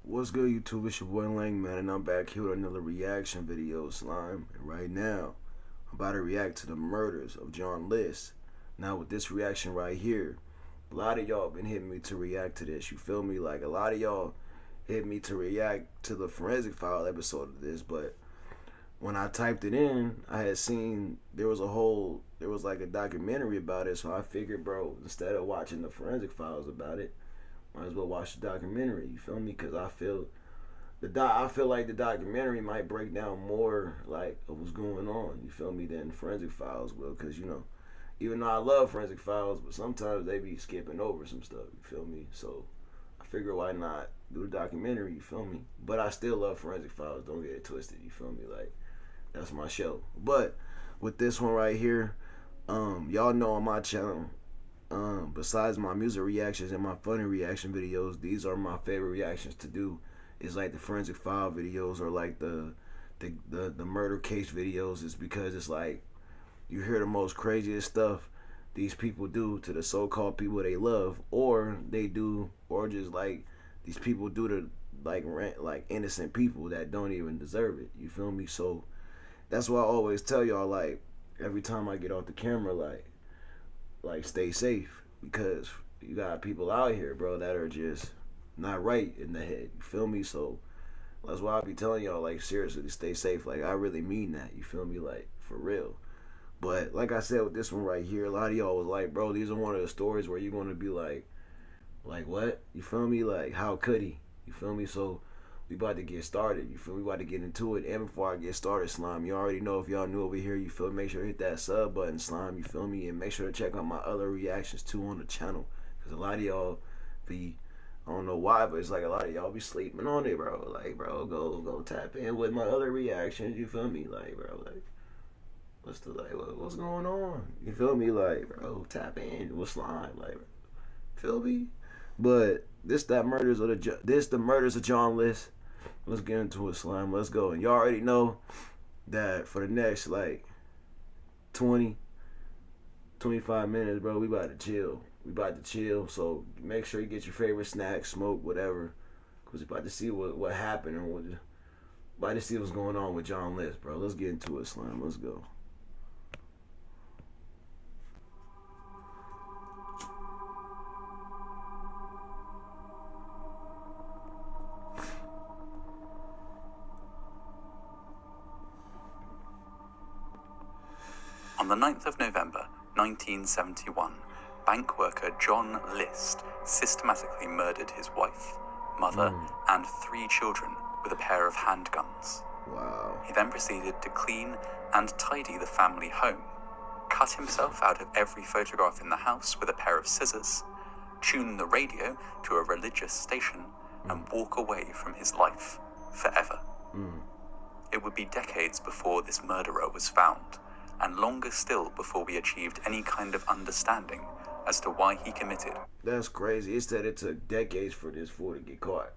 What's good, YouTube? It's your boy Langman, and I'm back here with another reaction video, Slime. And right now, I'm about to react to the murders of John List. Now, with this reaction right here, a lot of y'all been hitting me to react to this. You feel me? Like, a lot of y'all hit me to react to the Forensic File episode of this, but when I typed it in, I had seen there was like a documentary about it, so I figured, bro, instead of watching the Forensic Files about it, might as well watch the documentary. You feel me? Because I feel like the documentary might break down more like of what's going on. You feel me? Than Forensic Files will. Because even though I love Forensic Files, but sometimes they be skipping over some stuff. You feel me? So I figure why not do the documentary? You feel me? But I still love Forensic Files. Don't get it twisted. You feel me? Like, that's my show. But with this one right here, y'all know on my channel, besides my music reactions and my funny reaction videos, these are my favorite reactions to do. It's like the Forensic File videos or like the murder case videos. It's because it's like you hear the most craziest stuff these people do to the so-called people they love, or just like these people do to like innocent people that don't even deserve it. You feel me? So that's why I always tell y'all, like, every time I get off the camera, like stay safe, because you got people out here, bro, that are just not right in the head. You feel me? So that's why I be telling y'all, like, seriously, to stay safe. Like, I really mean that. You feel me? Like, for real. But like I said with this one right here, a lot of y'all was like, bro, these are one of the stories where you're gonna be like what? You feel me? Like, how could he? You feel me? So we about to get started. You feel me? We about to get into it. And before I get started, Slime, you already know, if y'all new over here, you feel me? Make sure to hit that sub button, Slime, you feel me? And make sure to check out my other reactions too on the channel. Because a lot of y'all be, I don't know why, but it's like a lot of y'all be sleeping on it, bro. Like, bro, go tap in with my other reactions, you feel me? Like, bro, like, what's going on? You feel me? Like, bro, tap in with Slime, like, feel me? But the murders of John List. Let's get into it, Slime. Let's go. And y'all already know that for the next, like, 25 minutes, bro, we about to chill. So make sure you get your favorite snack, smoke, whatever. Because we're about to see what happened, and about to see what's going on with John List, bro. Let's get into it, Slime. Let's go. On the 9th of November, 1971, bank worker John List systematically murdered his wife, mother, and 3 children with a pair of handguns. Wow. He then proceeded to clean and tidy the family home, cut himself out of every photograph in the house with a pair of scissors, tune the radio to a religious station, and walk away from his life forever. It would be decades before this murderer was found, and longer still before we achieved any kind of understanding as to why he committed. That's crazy. It said it took decades for this fool to get caught.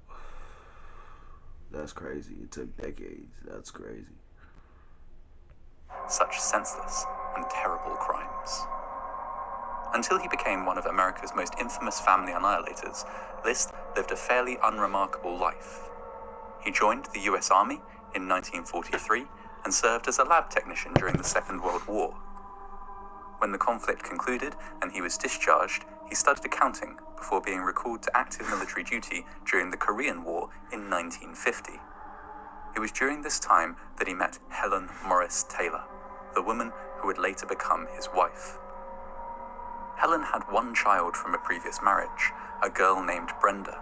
That's crazy. It took decades. That's crazy. Such senseless and terrible crimes. Until he became one of America's most infamous family annihilators, List lived a fairly unremarkable life. He joined the US Army in 1943 and served as a lab technician during the Second World War. When the conflict concluded and he was discharged, he studied accounting before being recalled to active military duty during the Korean War in 1950. It was during this time that he met Helen Morris Taylor, the woman who would later become his wife. Helen had 1 child from a previous marriage, a girl named Brenda.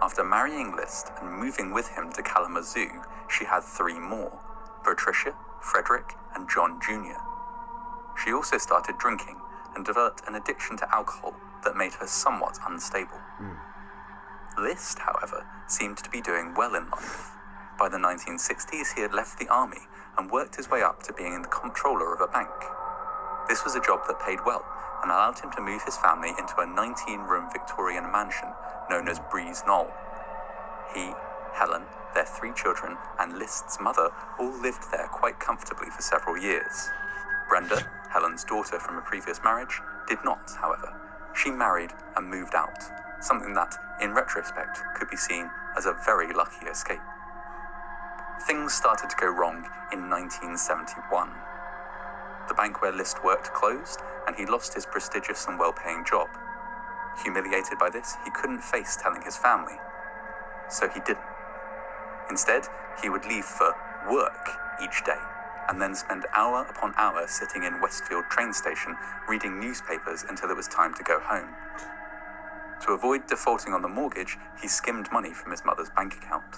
After marrying List and moving with him to Kalamazoo, she had 3 more: Patricia, Frederick, and John Jr. She also started drinking and developed an addiction to alcohol that made her somewhat unstable. List, however, seemed to be doing well in life. By the 1960s, he had left the army and worked his way up to being the comptroller of a bank. This was a job that paid well and allowed him to move his family into a 19-room Victorian mansion known as Breeze Knoll. He, Helen, their 3 children, and List's mother all lived there quite comfortably for several years. Brenda, Helen's daughter from a previous marriage, did not, however. She married and moved out, something that, in retrospect, could be seen as a very lucky escape. Things started to go wrong in 1971. The bank where List worked closed, and he lost his prestigious and well-paying job. Humiliated by this, he couldn't face telling his family, so he didn't. Instead, he would leave for work each day, and then spend hour upon hour sitting in Westfield train station reading newspapers until it was time to go home. To avoid defaulting on the mortgage, he skimmed money from his mother's bank account.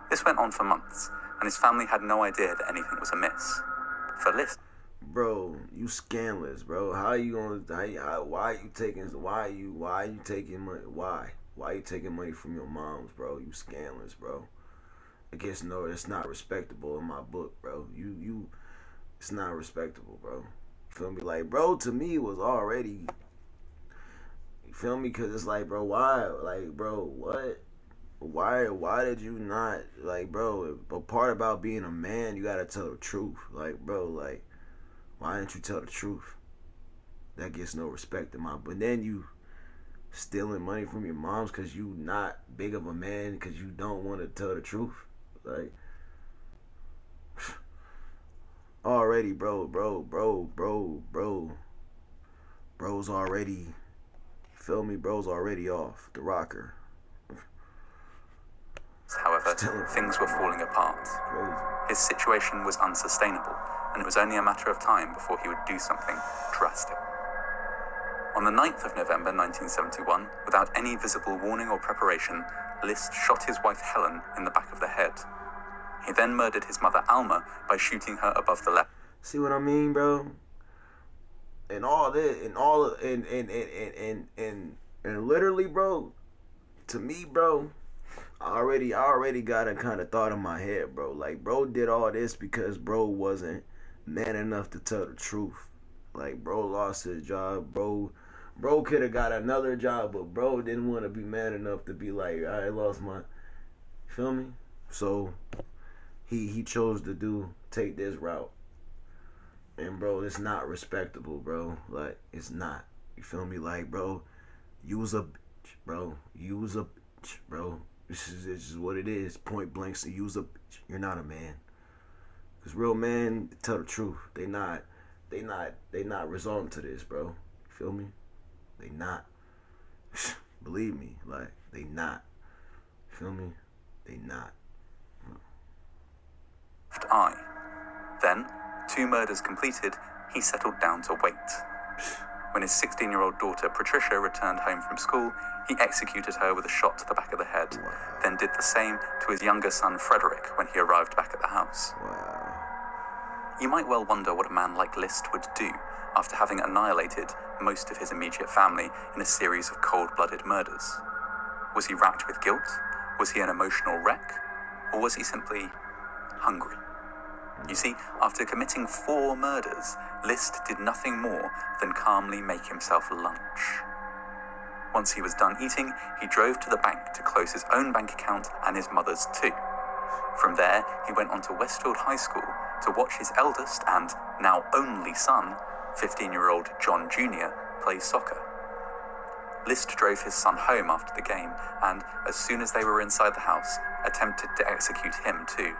This went on for months, and his family had no idea that anything was amiss. For List, bro, you scandalous, bro. How you gonna? Why are you taking money? Why are you taking money from your moms, bro? You scandalous, bro. I guess no, it's not respectable in my book, bro. It's not respectable, bro. You feel me? Like, bro, to me was already. You feel me? Cause it's like, bro, why? Like, bro, what? Why did you not, like, bro, the part about being a man, you gotta tell the truth. Like, bro, like, why didn't you tell the truth? That gets no respect in my, but then you stealing money from your moms because you not big of a man because you don't want to tell the truth. Like, already, bro's already, feel me, bro's already off the rocker. However, things were falling apart. His situation was unsustainable, and it was only a matter of time before he would do something drastic. On the 9th of November 1971, without any visible warning or preparation, List shot his wife Helen in the back of the head. He then murdered his mother Alma by shooting her above the left. See what I mean, bro? And all this, and literally, bro, to me, bro, I already got a kind of thought in my head, bro. Like, bro did all this because bro wasn't man enough to tell the truth. Like, bro lost his job. Bro could have got another job, but bro didn't want to be man enough to be like, I lost my, feel me? So he chose to take this route. And bro, it's not respectable, bro. Like, it's not. You feel me? Like, bro, you was a bitch, bro. You was a bitch, bro. This is what it is. Point blank. So you was a bitch. You're not a man. Cause real men tell the truth. They not resorting to this, bro. You feel me? They not. Believe me, like, they not. You feel me? They not. Eye. Then, 2 murders completed, he settled down to wait. When his 16-year-old daughter Patricia returned home from school, he executed her with a shot to the back of the head, then did the same to his younger son Frederick when he arrived back at the house. Wow. You might well wonder what a man like List would do after having annihilated most of his immediate family in a series of cold-blooded murders. Was he racked with guilt? Was he an emotional wreck? Or was he simply hungry? You see, after committing 4 murders, List did nothing more than calmly make himself lunch. Once he was done eating, he drove to the bank to close his own bank account and his mother's too. From there, he went on to Westfield High School to watch his eldest and now only son, 15-year-old John Jr., play soccer. List drove his son home after the game and, as soon as they were inside the house, attempted to execute him too.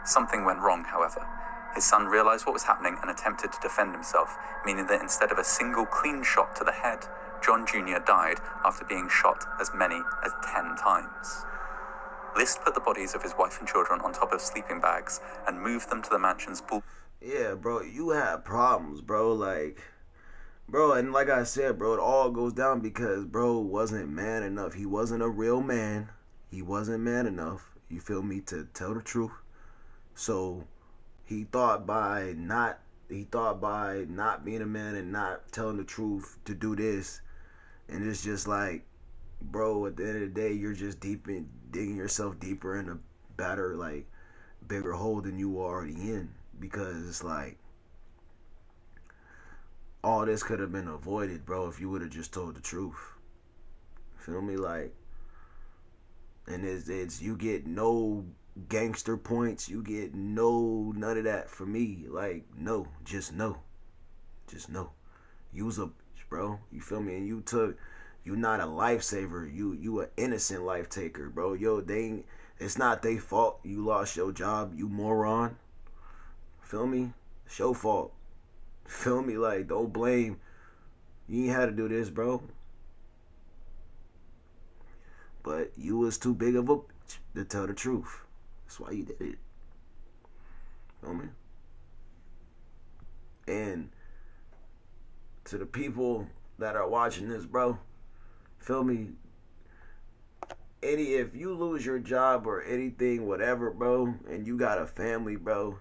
Something went wrong, however. His son realized what was happening and attempted to defend himself, meaning that instead of a single clean shot to the head, John Jr. died after being shot as many as 10 times. List put the bodies of his wife and children on top of sleeping bags and moved them to the mansion's pool. Yeah, bro, you had problems, bro. Like, bro, and like I said, bro, it all goes down because bro wasn't man enough. He wasn't a real man. He wasn't man enough, you feel me, to tell the truth. So he thought by not being a man and not telling the truth to do this. And it's just like, bro, at the end of the day, you're just digging yourself deeper in a better, like, bigger hole than you were already in. Because it's like, all this could have been avoided, bro, if you would have just told the truth. Feel me? Like, and it's you get no gangster points, you get none of that from me. Like, no, just no. You was a bitch, bro. You feel me? And you You not a lifesaver. You an innocent life taker, bro. Yo, it's not their fault you lost your job, you moron. Feel me? It's your fault. Feel me? Like, don't blame. You ain't had to do this, bro. But you was too big of a bitch to tell the truth. That's why you did it. Feel me? And to the people that are watching this, bro, feel me? If you lose your job or anything, whatever, bro, and you got a family, bro,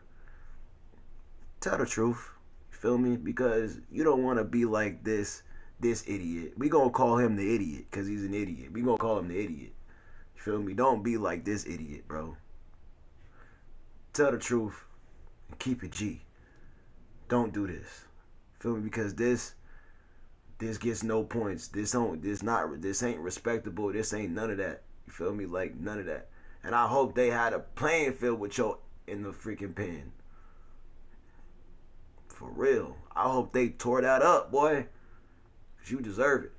tell the truth. Feel me? Because you don't want to be like this idiot. We gonna call him the idiot because he's an idiot. We gonna call him the idiot. You feel me? Don't be like this idiot, bro. Tell the truth and keep it G. Don't do this. Feel me? Because this gets no points. This ain't respectable. This ain't none of that. You feel me? Like, none of that. And I hope they had a playing field with your in the freaking pen. For real. I hope they tore that up, boy. Because you deserve it.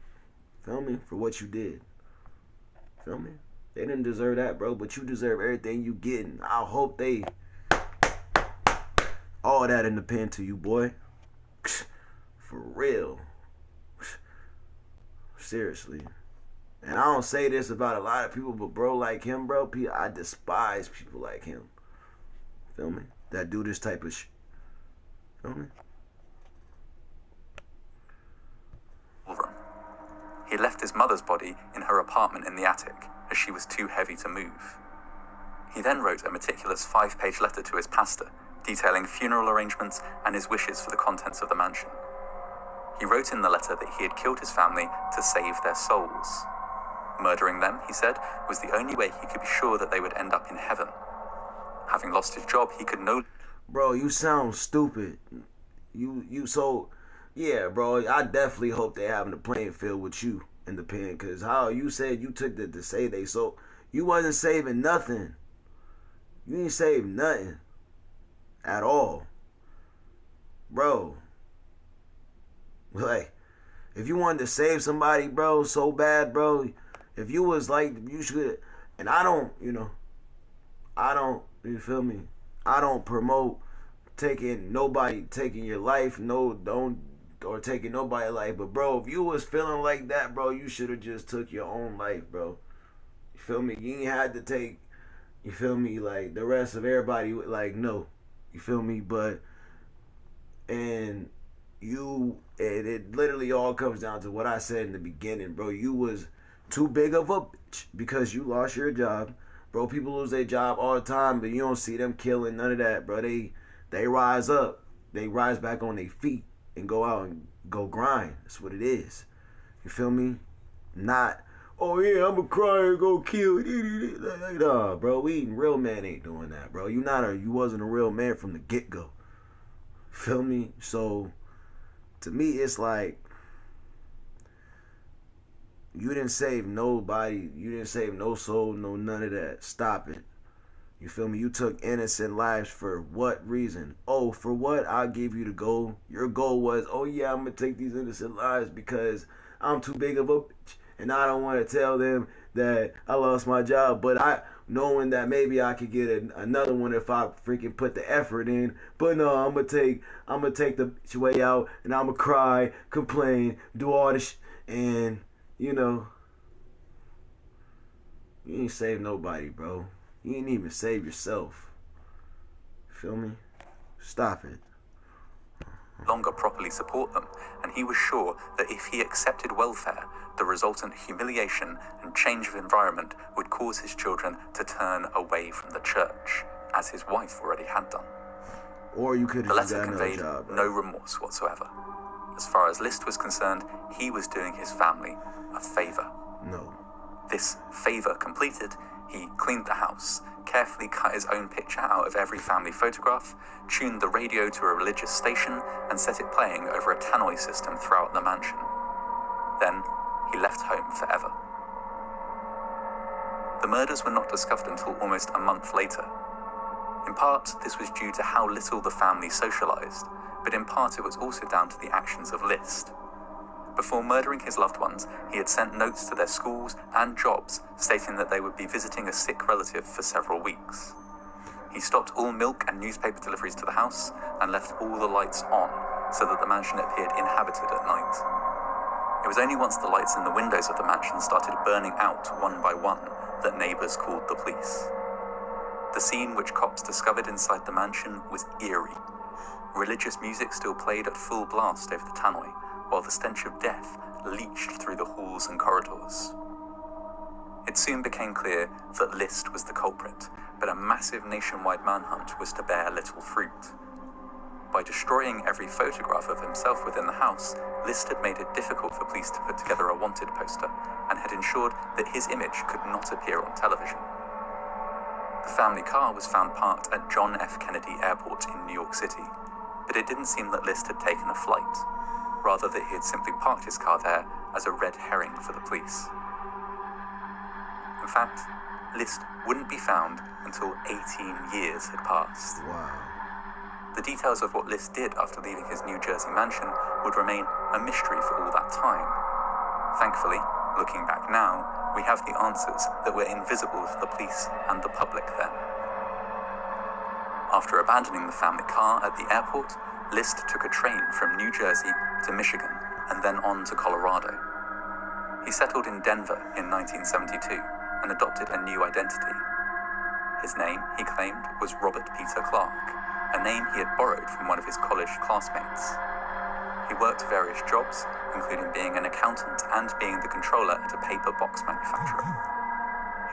Feel me? For what you did. Feel me? They didn't deserve that, bro. But you deserve everything you getting. I hope they all that in the pen to you, boy. For real. Seriously. And I don't say this about a lot of people, but bro like him, bro, I despise people like him. Feel me? That do this type of shit. Feel me? He left his mother's body in her apartment in the attic, as she was too heavy to move. He then wrote a meticulous 5-page letter to his pastor, detailing funeral arrangements and his wishes for the contents of the mansion. He wrote in the letter that he had killed his family to save their souls. Murdering them, he said, was the only way he could be sure that they would end up in heaven. Having lost his job, he could no... Bro, you sound stupid. So, yeah, bro, I definitely hope they having a playing field with you in the pen, because how you said you took to say they so... You wasn't saving nothing. You ain't saved nothing. At all. Bro. Like, if you wanted to save somebody, bro, so bad, bro, if you was like, you should, and I don't, you feel me? I don't promote taking your life, or taking nobody's life, but bro, if you was feeling like that, bro, you should have just took your own life, bro. You feel me? You ain't had to take, you feel me, like, the rest of everybody, like, no. You feel me? But, and it literally all comes down to what I said in the beginning, bro. You was too big of a bitch because you lost your job. Bro, people lose their job all the time, but you don't see them killing, none of that, bro. They rise up. They rise back on their feet and go out and go grind. That's what it is. You feel me? Not, oh yeah, I'm a cry and go kill. Nah, bro, real man ain't doing that, bro. You wasn't a real man from the get-go. Feel me? So, to me, it's like, you didn't save nobody. You didn't save no soul, no none of that. Stop it. You feel me? You took innocent lives for what reason? Oh, for what? I'll give you the goal. Your goal was, oh yeah, I'm going to take these innocent lives because I'm too big of a bitch. And I don't want to tell them that I lost my job. But knowing that maybe I could get another one if I freaking put the effort in. But no, I'm going to take the bitch way out. And I'm going to cry, complain, do all this and, you ain't save nobody, bro. You ain't even save yourself. Feel me? Stop it. Longer properly support them, and he was sure that if he accepted welfare, the resultant humiliation and change of environment would cause his children to turn away from the church, as his wife already had done. Or you could have The letter conveyed no remorse whatsoever. As far as List was concerned, he was doing his family a favor. No. This favor completed, he cleaned the house, carefully cut his own picture out of every family photograph, tuned the radio to a religious station, and set it playing over a tannoy system throughout the mansion. Then, he left home forever. The murders were not discovered until almost a month later. In part, this was due to how little the family socialized, but in part it was also down to the actions of List. Before murdering his loved ones, he had sent notes to their schools and jobs stating that they would be visiting a sick relative for several weeks. He stopped all milk and newspaper deliveries to the house and left all the lights on so that the mansion appeared inhabited at night. It was only once the lights in the windows of the mansion started burning out one by one that neighbors called the police. The scene which cops discovered inside the mansion was eerie. Religious music still played at full blast over the tannoy, while the stench of death leached through the halls and corridors. It soon became clear that List was the culprit, but a massive nationwide manhunt was to bear little fruit. By destroying every photograph of himself within the house, List had made it difficult for police to put together a wanted poster and had ensured that his image could not appear on television. The family car was found parked at John F. Kennedy Airport in New York City, but it didn't seem that List had taken a flight, rather that he had simply parked his car there as a red herring for the police. In fact, List wouldn't be found until 18 years had passed. Wow. The details of what List did after leaving his New Jersey mansion would remain a mystery for all that time. Thankfully, looking back now, we have the answers that were invisible to the police and the public then. After abandoning the family car at the airport, List took a train from New Jersey to Michigan and then on to Colorado. He settled in Denver in 1972 and adopted a new identity. His name, he claimed, was Robert Peter Clark, a name he had borrowed from one of his college classmates. He worked various jobs, including being an accountant and being the controller at a paper box manufacturer.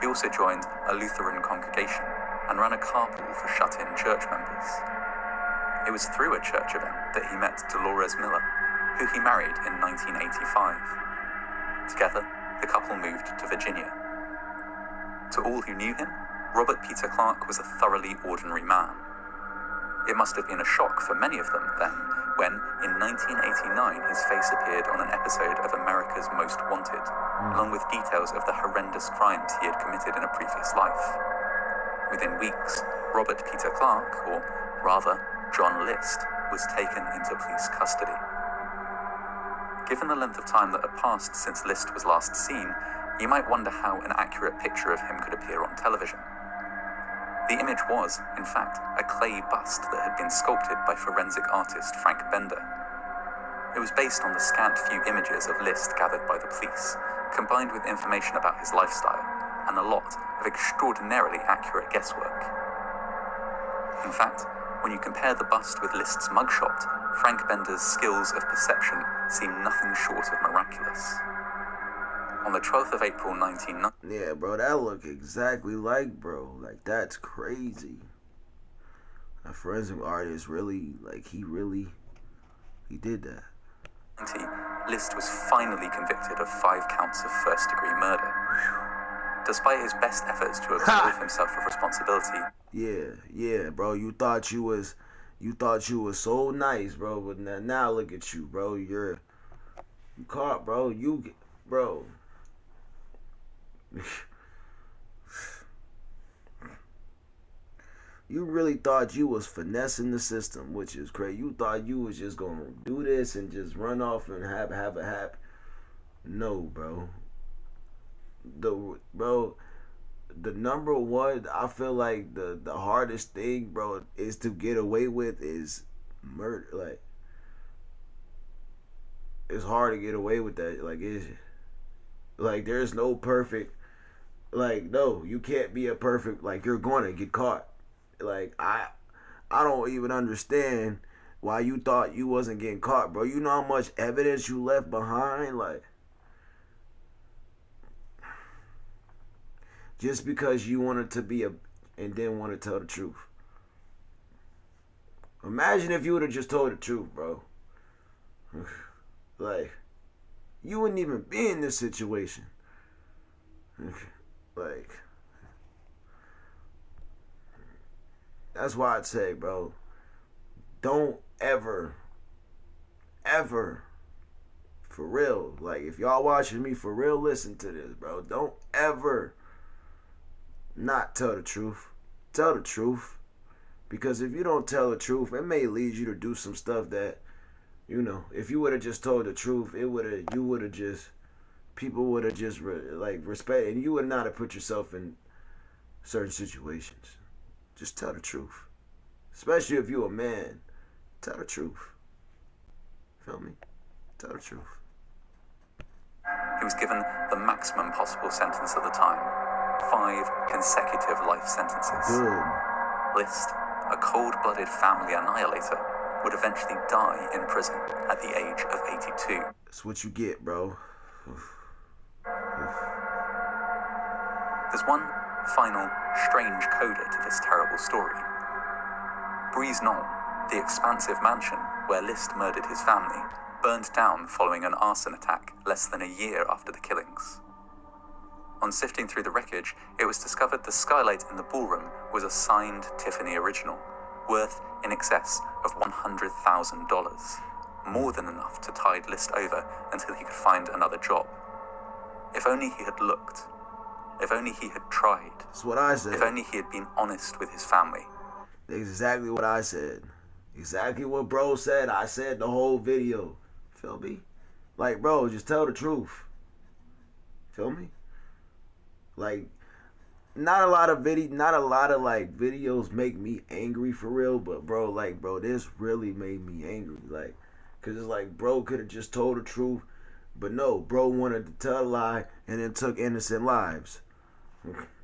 He also joined a Lutheran congregation and ran a carpool for shut-in church members. It was through a church event that he met Dolores Miller, who he married in 1985. Together, the couple moved to Virginia. To all who knew him, Robert Peter Clark was a thoroughly ordinary man. It must have been a shock for many of them then, when, in 1989, his face appeared on an episode of America's Most Wanted, along with details of the horrendous crimes he had committed in a previous life. Within weeks, Robert Peter Clark, or rather, John List, was taken into police custody. Given the length of time that had passed since List was last seen, you might wonder how an accurate picture of him could appear on television. The image was, in fact, a clay bust that had been sculpted by forensic artist Frank Bender. It was based on the scant few images of List gathered by the police, combined with information about his lifestyle, and a lot of extraordinarily accurate guesswork. In fact, when you compare the bust with List's mugshot, Frank Bender's skills of perception seem nothing short of miraculous. On the 12th of April 1990... Yeah, bro, that look exactly like, bro. Like, that's crazy. A forensic artist really, like, he did that. List was finally convicted of 5 counts of first-degree murder. Despite his best efforts to absolve himself of responsibility... Yeah, bro, you thought you was so nice, bro, but now look at you, bro. You caught, bro. Bro. You really thought you was finessing the system, which is crazy. You thought you was just gonna do this and just run off and have a happy. No, bro. The number one, I feel like the hardest thing, bro, is to get away with is murder. Like, it's hard to get away with that. Like there's no perfect. Like, no, you can't be a perfect. Like, you're gonna get caught. Like, I don't even understand why you thought you wasn't getting caught, bro. You know how much evidence you left behind, like. Just because you wanted to be and didn't want to tell the truth. Imagine if you would have just told the truth, bro. Like, you wouldn't even be in this situation. Like, that's why I'd say, bro, don't ever, for real, like, if y'all watching me for real, listen to this, bro. Don't ever not tell the truth. Tell the truth. Because if you don't tell the truth, it may lead you to do some stuff that You know, if you would have just told the truth, you would have just, people would have just respect, and you would not have put yourself in certain situations. Just tell the truth, especially if you're a man. Tell the truth. Feel me? Tell the truth. He was given the maximum possible sentence at the time, 5 consecutive life sentences. Good. List, a cold-blooded family annihilator, would eventually die in prison at the age of 82. That's what you get, bro. There's one final, strange coda to this terrible story. Breeze Knoll, the expansive mansion where List murdered his family, burned down following an arson attack less than a year after the killings. On sifting through the wreckage, it was discovered the skylight in the ballroom was a signed Tiffany original, worth in excess of $100,000, more than enough to tide List over until he could find another job. If only he had looked. If only he had tried. That's what I said. If only he had been honest with his family. Exactly what I said. Exactly what bro said. I said the whole video. Feel me? Like, bro, just tell the truth. Feel me? Like, not a lot of videos make me angry for real, but bro, this really made me angry. Like, cause it's like bro could have just told the truth, but no, bro wanted to tell a lie and then took innocent lives.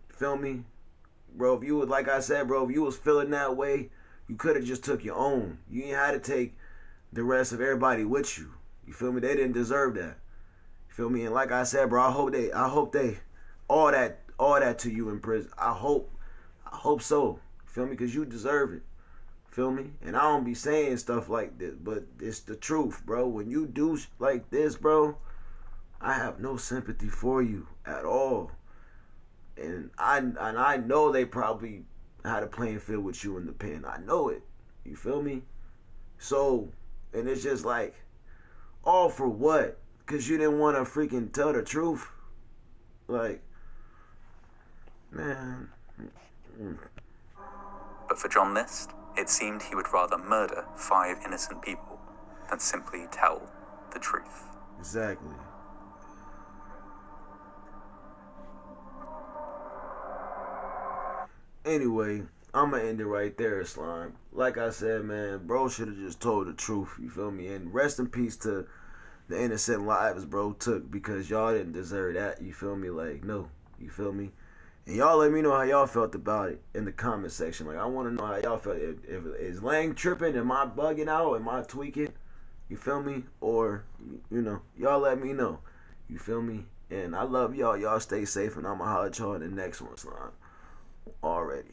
Feel me? Bro, if you was, like I said, bro, if you was feeling that way, you could have just took your own. You ain't had to take the rest of everybody with you. You feel me? They didn't deserve that. You feel me? And like I said, bro, I hope they all that to you in prison. I hope so. Feel me? Cause you deserve it. Feel me? And I don't be saying stuff like this, but it's the truth, bro. When you do like this, bro, I have no sympathy for you at all. And I know they probably had a playing field with you in the pen. I know it. You feel me? So, and it's just like, all for what? Because you didn't want to freaking tell the truth? Like, man. But for John List, it seemed he would rather murder 5 innocent people than simply tell the truth. Exactly. Anyway, I'm going to end it right there, Slime. Like I said, man, bro should have just told the truth, you feel me? And rest in peace to the innocent lives bro took, because y'all didn't deserve that, you feel me? Like, no, you feel me? And y'all let me know how y'all felt about it in the comment section. Like, I want to know how y'all felt. If is Lang tripping? Am I bugging out? Am I tweaking? You feel me? Or, you know, y'all let me know. You feel me? And I love y'all. Y'all stay safe, and I'm going to holler at y'all in the next one, Slime. Already.